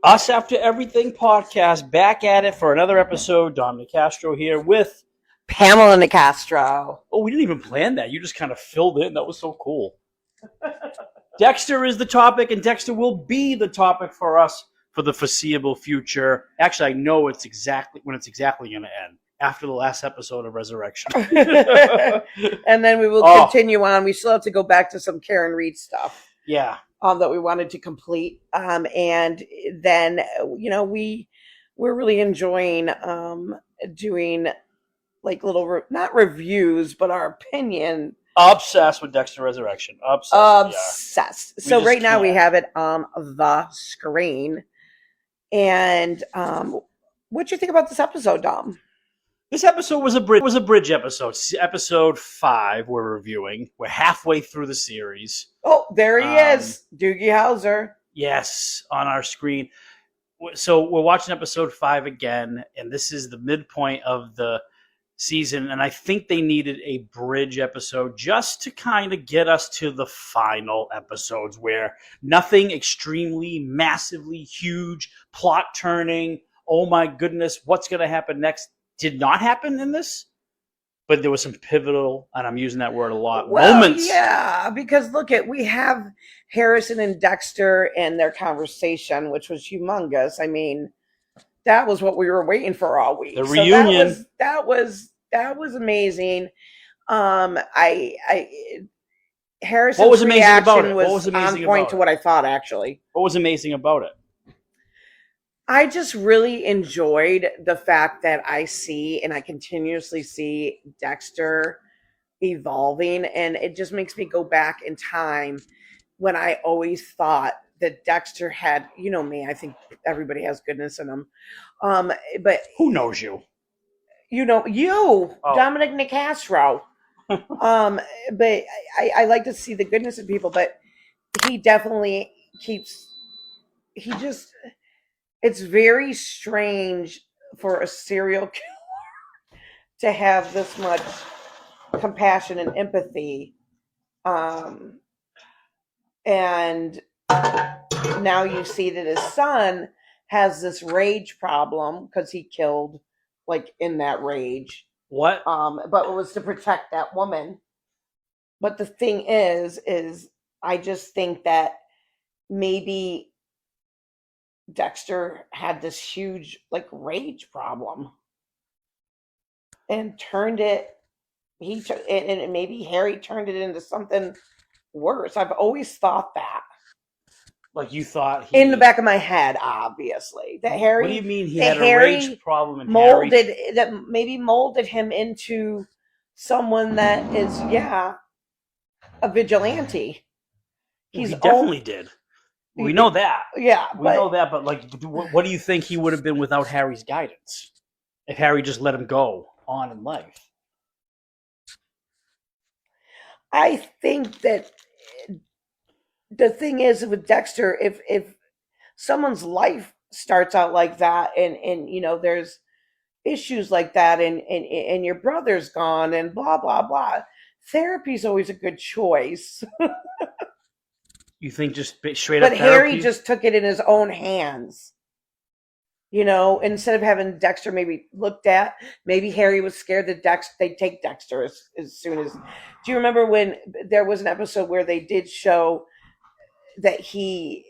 Us After Everything podcast, back at it for another episode. Dominic Castro here with Pamela Nicastro. Oh, we didn't even plan that. You just kind of filled in. That was so cool. Dexter is the topic, and Dexter will be the topic for us for the foreseeable future. Actually, I know it's exactly when it's exactly going to end. After the last episode of Resurrection. And then we will continue on. We still have to go back to some Karen Reed stuff. Yeah. That we wanted to complete. And then, we're really enjoying doing like little, not reviews, but our opinion. Obsessed with Dexter Resurrection. Obsessed. So right now we can't. have it on the screen. And what'd you think about this episode, Dom? This episode was a bridge episode. Episode 5 we're reviewing. We're halfway through the series. Oh, there he is. Doogie Howser. Yes, on our screen. So we're watching episode 5 again, and this is the midpoint of the season, and I think they needed a bridge episode just to kind of get us to the final episodes where nothing extremely, massively huge, plot turning, oh my goodness, what's going to happen next, did not happen in this, but there was some pivotal, and I'm using that word a lot, moments. Yeah, because we have Harrison and Dexter and their conversation, which was humongous. I mean, that was what we were waiting for all week. The reunion. So that was amazing. Harrison's reaction was on point to what I thought, actually. What was amazing about it? I just really enjoyed the fact that I see and I continuously see Dexter evolving, and it just makes me go back in time when I always thought that Dexter had, me, I think everybody has goodness in them. But who knows you? Dominic Nicastro. But I like to see the goodness in people, but he definitely it's very strange for a serial killer to have this much compassion and empathy. And now you see that his son has this rage problem because he killed, in that rage. What? But it was to protect that woman. But the thing is I just think that maybe Dexter had this huge rage problem and turned it. And maybe Harry turned it into something worse. I've always thought that. Like you thought in the back of my head, obviously, that Harry. What do you mean he had a rage problem? And maybe molded him into someone that is, a vigilante. He definitely did. We know that. Yeah, we know that. But what do you think he would have been without Harry's guidance? If Harry just let him go on in life, I think that. The thing is with Dexter, if someone's life starts out like that and there's issues like that and your brother's gone and blah, blah, blah, therapy's always a good choice. You think just straight up therapy? But Harry just took it in his own hands. Instead of having Dexter maybe looked at, maybe Harry was scared that they'd take Dexter as soon as... Do you remember when there was an episode where they did show that he,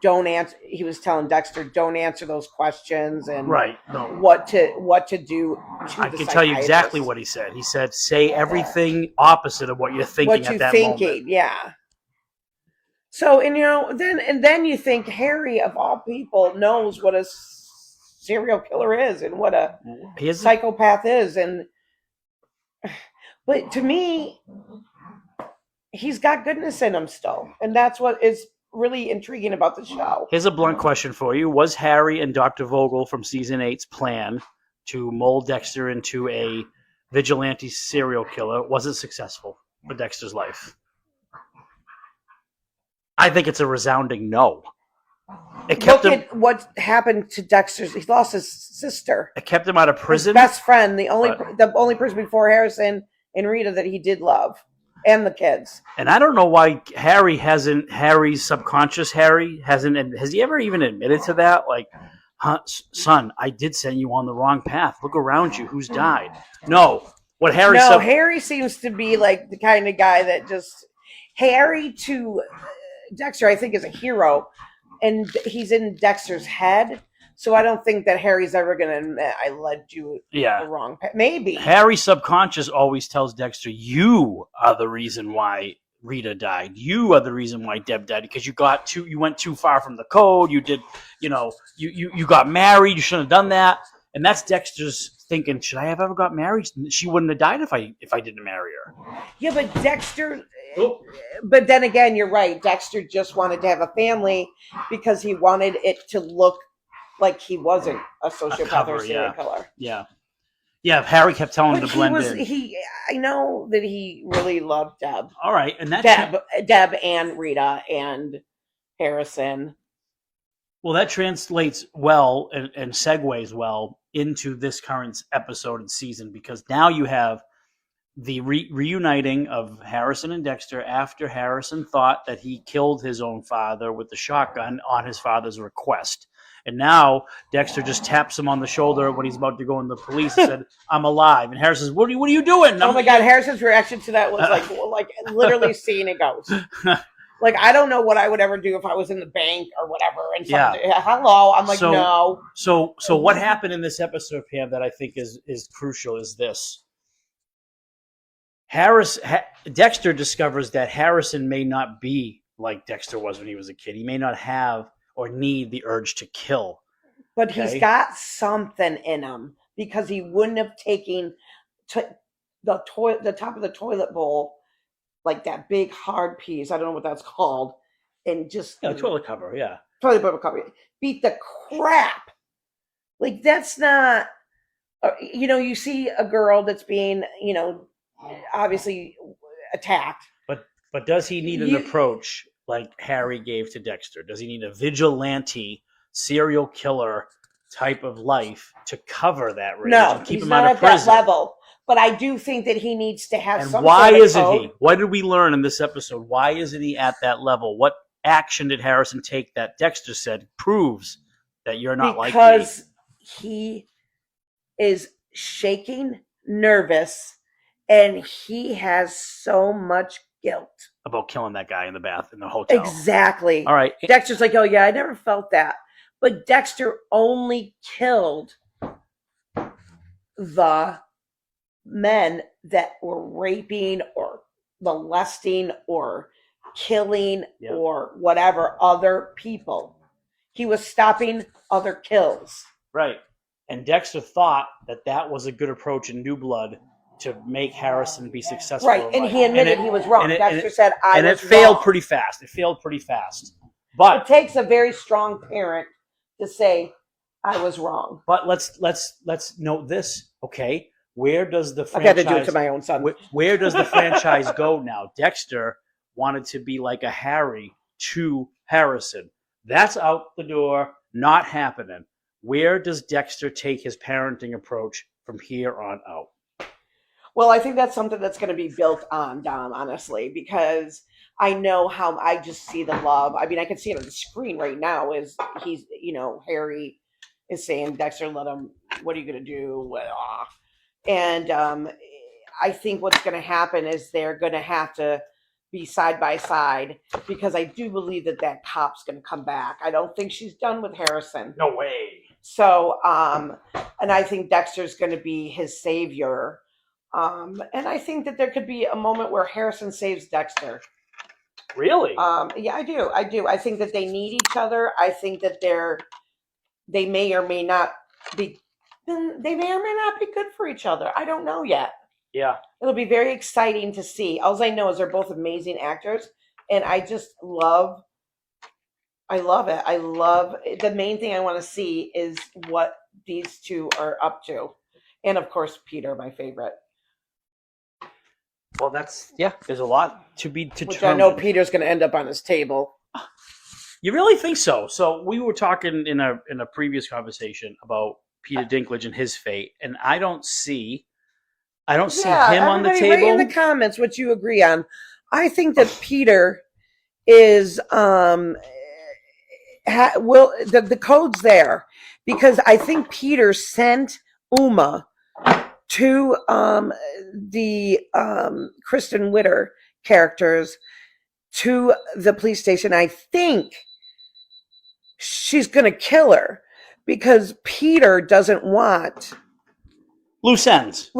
don't answer. He was telling Dexter, don't answer those questions, and right, no, what to do. I can tell you exactly what he said. He said, "Say everything opposite of what you're thinking at that moment." Yeah. So, then you think Harry, of all people, knows what a serial killer is and what a psychopath is, but to me, he's got goodness in him still. And that's what is really intriguing about the show. Here's a blunt question for you. Was Harry and Dr. Vogel from season 8's plan to mold Dexter into a vigilante serial killer? Was it successful for Dexter's life? I think it's a resounding no. Look at what happened to Dexter. He lost his sister. It kept him out of prison. His best friend, the only person before Harrison and Rita that he did love. and the kids. And I don't know why Harry's subconscious has he ever even admitted to that? Like, son, I did send you on the wrong path. Look around you. Who's died? No. What Harry seems to be like the kind of guy that just Harry to Dexter, I think, is a hero, and he's in Dexter's head. So I don't think that Harry's ever going to admit I led you the wrong path. Maybe Harry's subconscious always tells Dexter, "You are the reason why Rita died. You are the reason why Deb died because you went too far from the code. You did, you got married. You shouldn't have done that." And that's Dexter's thinking, should I have ever got married? She wouldn't have died if I didn't marry her. Yeah, but Dexter. But then again, you're right. Dexter just wanted to have a family because he wanted it to look like he wasn't a sociopath or serial killer. Yeah. Yeah, Harry kept telling him to blend in. I know that he really loved Deb. All right, and that's Deb and Rita and Harrison. Well, that translates well and segues well into this current episode and season because now you have the reuniting of Harrison and Dexter after Harrison thought that he killed his own father with the shotgun on his father's request. And now Dexter just taps him on the shoulder when he's about to go in the police and said, "I'm alive." And Harrison says, "What are you doing?" Oh my God, Harrison's reaction to that was like literally seeing a ghost. Like, I don't know what I would ever do if I was in the bank or whatever. And hello, I'm like, no. So what happened in this episode, Pam, that I think is crucial is this. Dexter discovers that Harrison may not be like Dexter was when he was a kid. He may not have or need the urge to kill. But he's got something in him because he wouldn't have taken the top of the toilet bowl, like that big hard piece. I don't know what that's called. And just toilet cover, yeah. Toilet paper cover. Beat the crap. Like, that's not, you see a girl that's being, obviously attacked. But does he need an approach like Harry gave to Dexter? Does he need a vigilante serial killer type of life to cover that rage and keep him out of prison? At that level. But I do think that he needs to have some why isn't he? What did we learn in this episode? Why isn't he at that level? What action did Harrison take that Dexter said proves that you're not like me? Because he is shaking, nervous, and he has so much guilt about killing that guy in the hotel. Exactly. All right. Dexter's like, oh yeah, I never felt that. But Dexter only killed the men that were raping or molesting or killing or whatever other people. He was stopping other kills. Right. And Dexter thought that was a good approach in New Blood to make Harrison be successful. Right, and he admitted he was wrong. Dexter said, I was wrong. And it failed pretty fast. But it takes a very strong parent to say, I was wrong. But let's note this, okay? Where does the franchise... I got to do it to my own son. Where does the franchise go now? Dexter wanted to be like a Harry to Harrison. That's out the door, not happening. Where does Dexter take his parenting approach from here on out? Well, I think that's something that's going to be built on, Dom, honestly, because I know how I just see the love. I mean, I can see it on the screen right now is he's, Harry is saying, Dexter, let him, what are you going to do? And I think what's going to happen is they're going to have to be side by side because I do believe that cop's going to come back. I don't think she's done with Harrison. No way. So, and I think Dexter's going to be his savior. And I think that there could be a moment where Harrison saves Dexter. Really? Yeah, I do. I think that they need each other. I think that they may or may not be good for each other. I don't know yet. Yeah. It'll be very exciting to see. All I know is they're both amazing actors, and I just love it. I love the main thing I want to see is what these two are up to. And of course, Peter, my favorite. Well, there's a lot to be determined. Which I know Peter's going to end up on his table. You really think so? So we were talking in a previous conversation about Peter Dinklage and his fate, and I don't see I don't see him on the table. Write in the comments what you agree on. I think that Peter is the code's there because I think Peter sent Uma to the Kristen Witter characters to the police station. I think she's going to kill her because Peter doesn't want loose ends.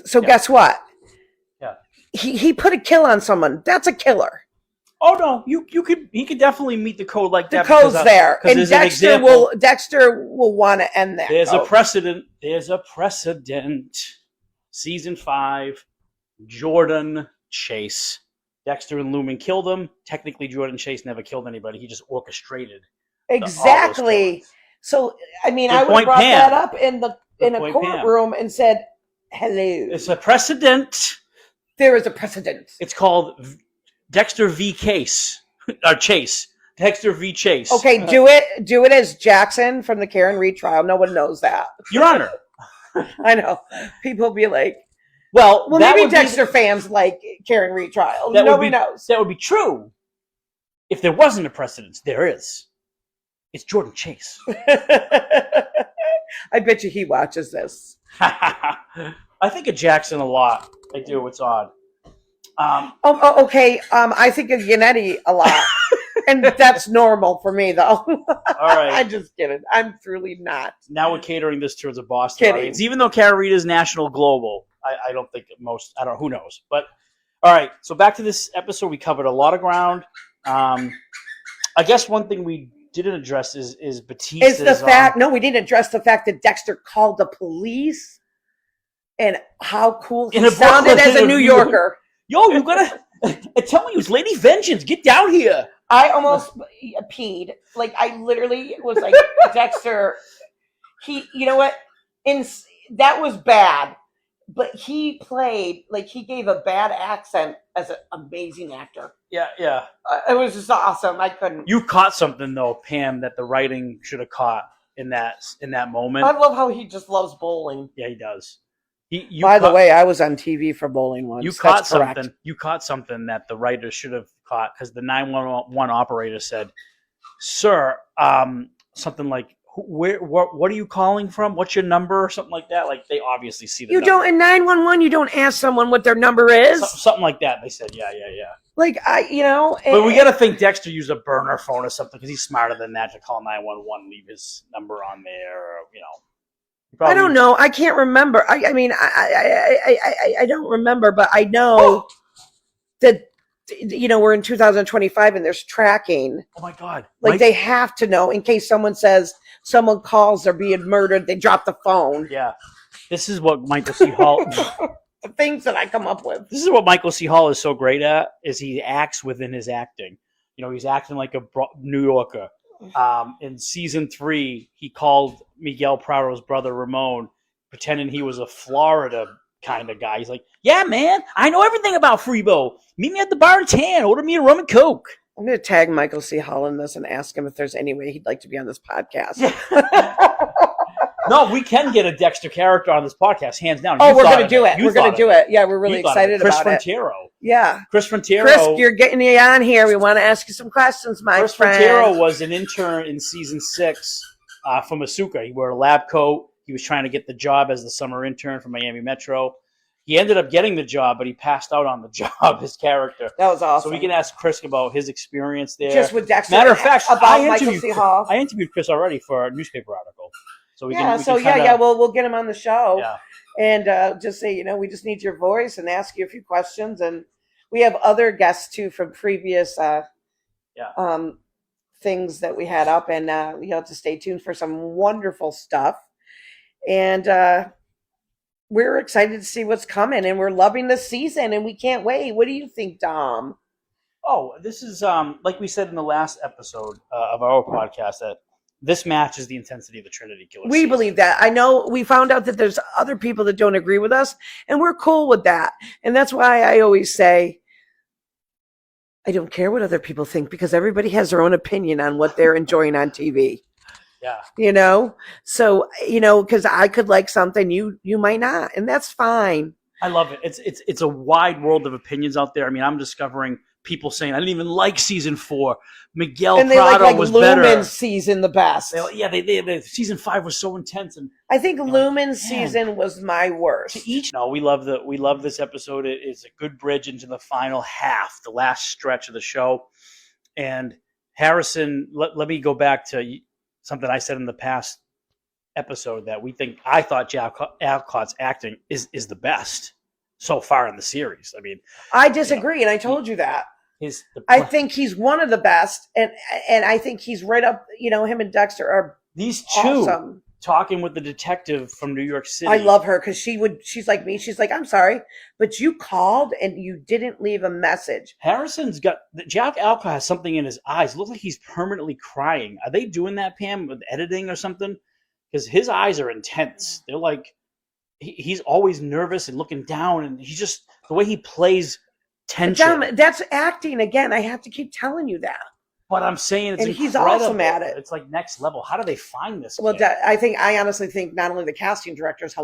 So guess what? Yeah. He put a kill on someone. That's a killer. Oh no, he could definitely meet the code like that. The code's there. And Dexter will want to end that. There's a precedent. Season 5, Jordan Chase. Dexter and Lumen killed him. Technically, Jordan Chase never killed anybody. He just orchestrated. Exactly. So, I mean, I would have brought that up in a courtroom and said, hello. It's a precedent. There is a precedent. It's called Dexter v. Case. Or Chase. Dexter v. Chase. Okay, do it as Jackson from the Karen Reed trial. No one knows that. Your Honor. I know. People be like, well, maybe Dexter fans like Karen Reed trial. Nobody knows. That would be true if there wasn't a precedent. There is. It's Jordan Chase. I bet you he watches this. I think of Jackson a lot. I do. It's odd. Okay. I think of Yannetti a lot. And that's normal for me, though. All right. I'm just kidding. I'm truly not. Now we're catering this towards a Boston audience. Even though Karen Reed is national global, I don't think who knows. But, all right. So back to this episode. We covered a lot of ground. I guess one thing we didn't address is Batista. Is the fact, no, we didn't address the fact that Dexter called the police and how cool he sounded as a New Yorker. Yo, you gotta tell me it was Lady Vengeance. Get down here. I almost peed. Like, I literally was like, Dexter, you know what? That was bad. But he played, like, he gave a bad accent as an amazing actor. Yeah. It was just awesome. I couldn't. You caught something, though, Pam, that the writing should have caught in that moment. I love how he just loves bowling. Yeah, he does. By the way, I was on TV for bowling once. You caught something. You caught something that the writer should have caught because the 911 operator said, "Sir, something like, what are you calling from? What's your number?" or something like that. Like they obviously see the number. Don't in 911. You don't ask someone what their number is. Something like that. They said, yeah. Like But we got to think Dexter used a burner phone or something because he's smarter than that to call 911, leave his number on there. Or, I don't know. I can't remember. I mean, I don't remember, but I know that, we're in 2025 and there's tracking. Oh my God. Like they have to know in case someone says someone calls, they're being murdered. They drop the phone. Yeah. This is what Michael C. Hall, the things that I come up with. This is what Michael C. Hall is so great at is he acts within his acting. He's acting like a New Yorker. In season 3, he called Miguel Prado's brother Ramon, pretending he was a Florida kind of guy. He's like, "Yeah, man, I know everything about Freebo. Meet me at the bar in Tan. Order me a rum and Coke." I'm going to tag Michael C. Hall in this and ask him if there's any way he'd like to be on this podcast. No, we can get a Dexter character on this podcast, hands down. Oh, we're going to do it. We're going to do it. Yeah, we're really excited about it. Chris Frontero. Yeah. Chris Frontero. Chris, you're getting you on here. We want to ask you some questions, my friend. Chris Frontero was an intern in season 6 from Asuka. He wore a lab coat. He was trying to get the job as the summer intern from Miami Metro. He ended up getting the job, but he passed out on the job, his character. That was awesome. So we can ask Chris about his experience there. Just with Dexter. Matter of fact, about Michael C. Hall. I interviewed Chris already for a newspaper article. So we'll get him on the show. Yeah. And just say, we just need your voice and ask you a few questions. And we have other guests too from previous things that we had up, and you have to stay tuned for some wonderful stuff. And we're excited to see what's coming, and we're loving the season, and we can't wait. What do you think, Dom? Oh, this is like we said in the last episode of our podcast that this match is the intensity of the Trinity Killer. We believe that. I know we found out that there's other people that don't agree with us, and we're cool with that. And that's why I always say, I don't care what other people think because everybody has their own opinion on what they're enjoying on TV. Yeah. So, because I could like something, you might not, and that's fine. I love it. It's a wide world of opinions out there. I mean, I'm discovering people saying I didn't even like season 4. Miguel and they Prado like was Lumen's better. season the best. They season 5 was so intense, and I think Lumen's man. season was my worst. We love this episode. It is a good bridge into the final half, the last stretch of the show. And Harrison, let me go back to something I said in the past episode that I thought Jack Alcott's acting is the best so far in the series. I mean, I disagree, and I told you that. I think he's one of the best, and I think he's right up. Him and Dexter are these two awesome. Talking with the detective from New York City. I love her because she's like me. She's like, I'm sorry, but you called and you didn't leave a message. Harrison's got Jack Alcott has something in his eyes. It looks like he's permanently crying. Are they doing that, Pam, with editing or something? Because his eyes are intense. They're like he's always nervous and looking down, and he's just the way he plays tension. John, that's acting again. I have to keep telling you that. But I'm saying it's he's awesome at it. It's like next level. How do they find this? Well, I honestly think not only the casting directors,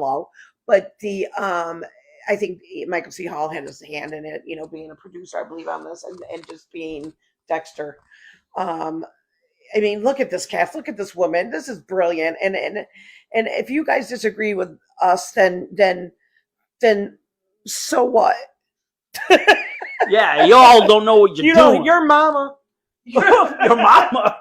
but the I think Michael C. Hall had his hand in it. Being a producer, I believe, on this, and just being Dexter. I mean, look at this cast. Look at this woman. This is brilliant. And if you guys disagree with us, then so what? Yeah, y'all don't know what you're doing. Your mama. Your mama.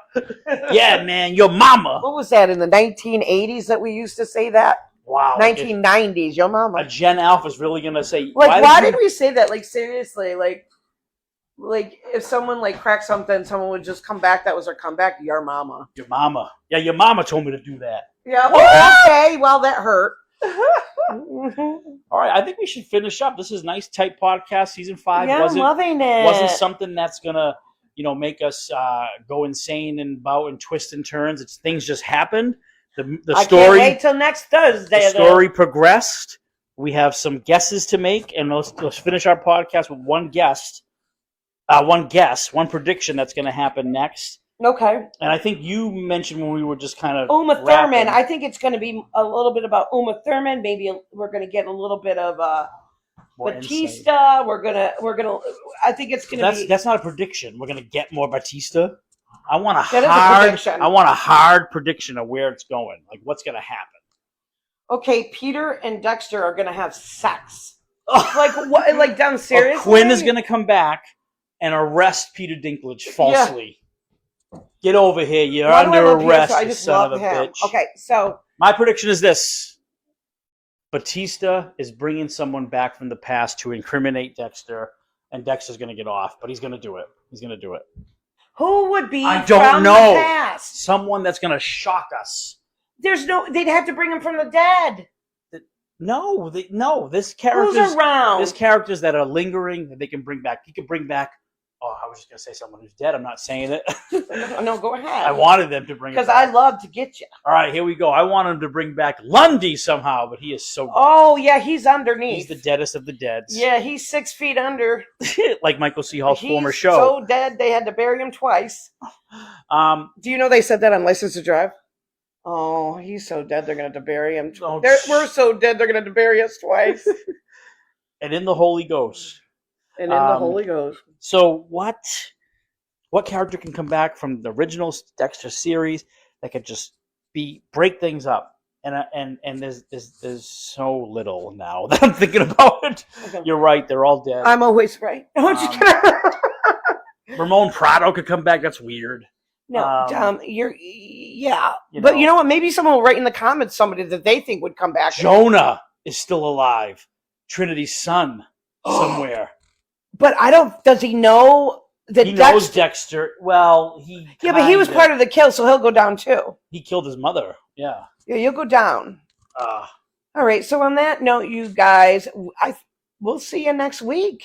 Yeah, man, your mama. What was that in the 1980s that we used to say that? Wow. 1990s, your mama. A Gen Alpha's really gonna say. Why did we say that? Like, seriously, like if someone cracks something, someone would just come back. That was their comeback. Your mama. Your mama. Yeah, your mama told me to do that. Yeah. Well, okay. Well, that hurt. All right, I think we should finish up. This is a nice, tight podcast. Season 5 I'm loving it. Wasn't something that's gonna, make us go insane and twist and turns. Things just happened. The I story. Can't wait till next Thursday. The story progressed. We have some guesses to make, and let's finish our podcast with one guess, one prediction that's going to happen next. Okay. And I think you mentioned when we were just kind of Uma Thurman. I think it's going to be a little bit about Uma Thurman. Maybe we're going to get a little bit of Batista. We're gonna. I think it's going to be. That's not a prediction. We're going to get more Batista. I want a hard prediction of where it's going. Like what's going to happen. Okay, Peter and Dexter are going to have sex. Like what? Like down seriously? Quinn is going to come back and arrest Peter Dinklage falsely. Yeah. Get over here. You're under arrest, you son of a bitch. Okay, so my prediction is this. Batista is bringing someone back from the past to incriminate Dexter, and Dexter's going to get off, but he's going to do it. Who would be I don't know. The past? Someone that's going to shock us. They'd have to bring him from the dead. No. This character's Who's around? There's characters that are lingering that they can bring back. He could bring back. Oh, I was just going to say someone who's dead. I'm not saying it. No, go ahead. I wanted them to bring it back. Because I love to get you. All right, here we go. I want him to bring back Lundy somehow, but he is so dead. Oh, yeah, he's underneath. He's the deadest of the deads. Yeah, he's 6 feet under. Like Michael C. Hall's former show. He's so dead, they had to bury him twice. Do you know they said that on License to Drive? Oh, he's so dead, they're going to have to bury him. We're so dead, they're going to have to bury us twice. And in the Holy Ghost. So what character can come back from the original Dexter series that could just break things up? And there's so little now that I'm thinking about it. Okay. You're right, they're all dead. I'm always right. Ramon Prado could come back. That's weird. No, but you know what? Maybe someone will write in the comments somebody that they think would come back. Jonah is still alive. Trinity's son somewhere. But does he know that he knows Dexter? Well, but he was part of the kill, so he'll go down too. He killed his mother. Yeah. Yeah, you'll go down. All right. So on that note, you guys, we'll see you next week.